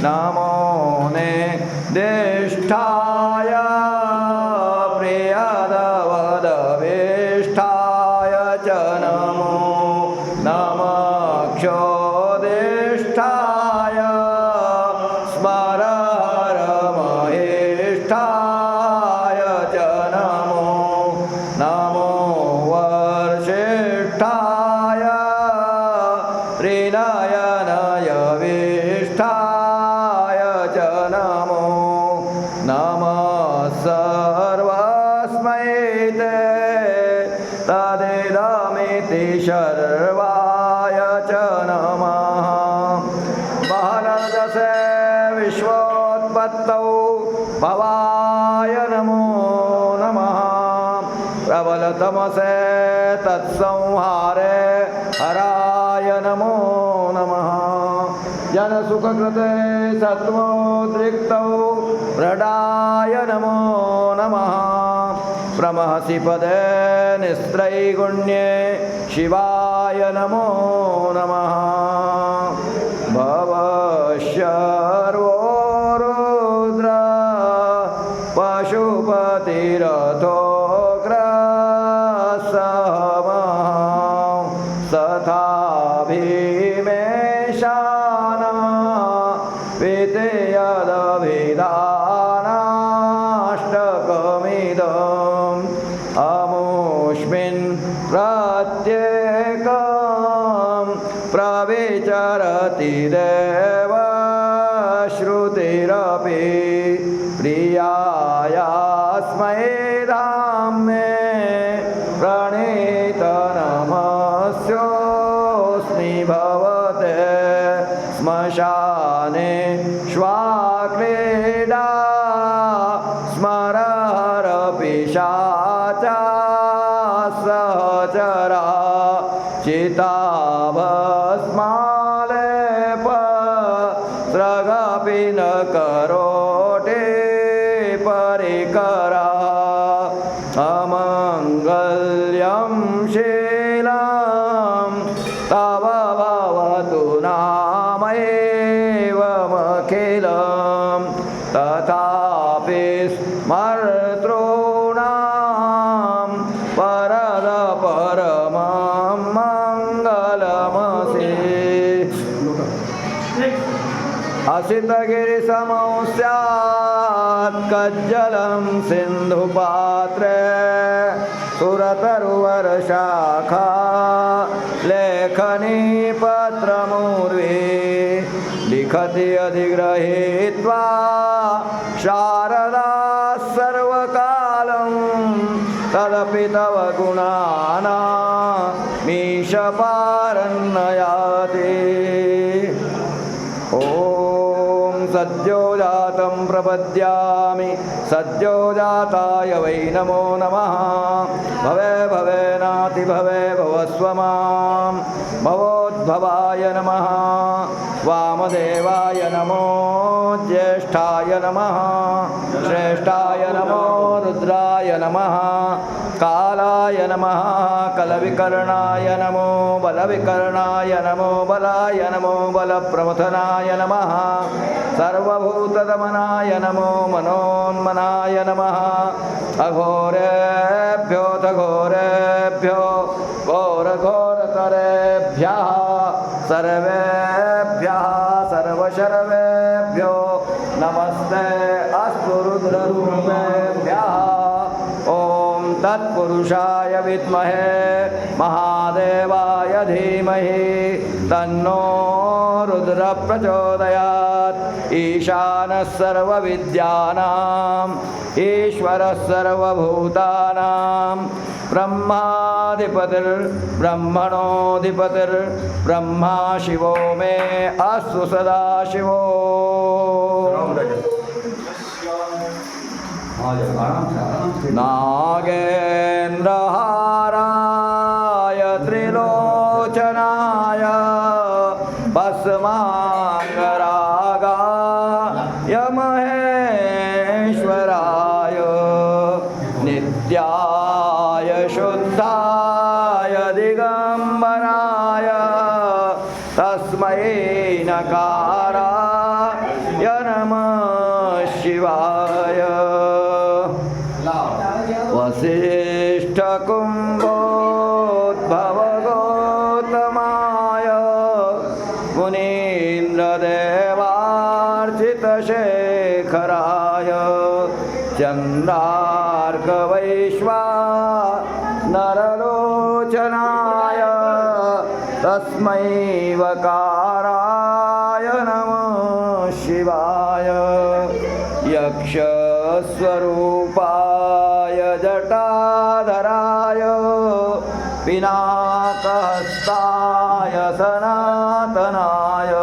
नमो निर्दिष्ठाय प्रियदवदविष्ठाय च नमो नमक्षोदिष्ठाय स्मरहरमहेष्ठाय च नमो नमो वर्षिष्ठाय त्रिनयनयविष्ठाय च नमो नमः सर्वस्मै ते तदिदमिति सर्वाय च नमः महनदसे विश्वोत्पत्तौ भवाय नमो नमः प्रबलतमसे तत्संहारे हराय नमो नमः जनसुखकृते सत्त्वोद्रिक्तौ मृडाय नमो नमः प्रमहसि पदे निस्त्रैगुण्ये शिवाय नमो नमः भवशर्वो रुद्र पशुपतिरथोग्रसहमः तथा भीमेशानः वितेयदभिधानाष्टकमिदम् अमुष्मिन् प्रत्येकं प्रविचरति देवश्रुतिरपि प्रियायास्मै धाम्ने प्रणीतनमस्योऽस्मि भवते श्मशाने श्वाक्रीडा स्मरहरपिशाचा सहचरा चिताभस्मालेप स्रगपि न करोटे परिकरा अमङ्गल्यं शीलं तव भवतु नामैवमखिलं तथापि स्मर्तॄणां परद परमं मङ्गलमसि असितगिरिसमौ स्यात् कज्जलं सिन्धुपात्रे सुरतरुवरशाखा लेखनी पत्रमूर्वी लिखति अधिगृहीत्वा शारदा सर्वकालं तदपि तव गुणानामीशपारन्नयाति ॐ सद्यो जातं प्रपद्यामि सद्यो जाताय वै नमो नमः भवे भवेनाति भवे भवस्व मां भवोद्भवाय नमः वामदेवाय नमो ज्येष्ठाय नमः श्रेष्ठाय नमो रुद्राय नमः कालाय नमः कलविकर्णाय नमो बलविकर्णाय नमो बलाय नमो बलप्रमथनाय नमः सर्वभूतदमनाय नमो मनोन्मनाय नमः अघोरेभ्योऽथ घोरेभ्यो घोरघोरतरेभ्यः सर्वेभ्यः सर्वशर्वेभ्यो नमस्ते अस्तु रुद्ररूपेभ्यः ॐ तत्पुरुषाय विद्महे महादेवाय धीमहि तन्नो रुद्र प्रचोदयात् ईशानः सर्वविद्यानाम् ईश्वरः सर्वभूतानां ब्रह्माधिपतिर्ब्रह्मणोऽधिपतिर्ब्रह्मा शिवो मे अस्तु सदाशिवो नागेन्द्रहाराय त्रिलोचनाय भस्माङ्गरागाय महेश्वराय नित्याय शुद्धाय दिगम्बराय तस्मै नकाराय इन्द्रदेवार्चितशेखराय चन्द्रार्कवैश्वानरलोचनाय तस्मै वकाराय नमः शिवाय यक्षस्वरूपाय जटाधराय पिनाकहस्ताय सनातनाय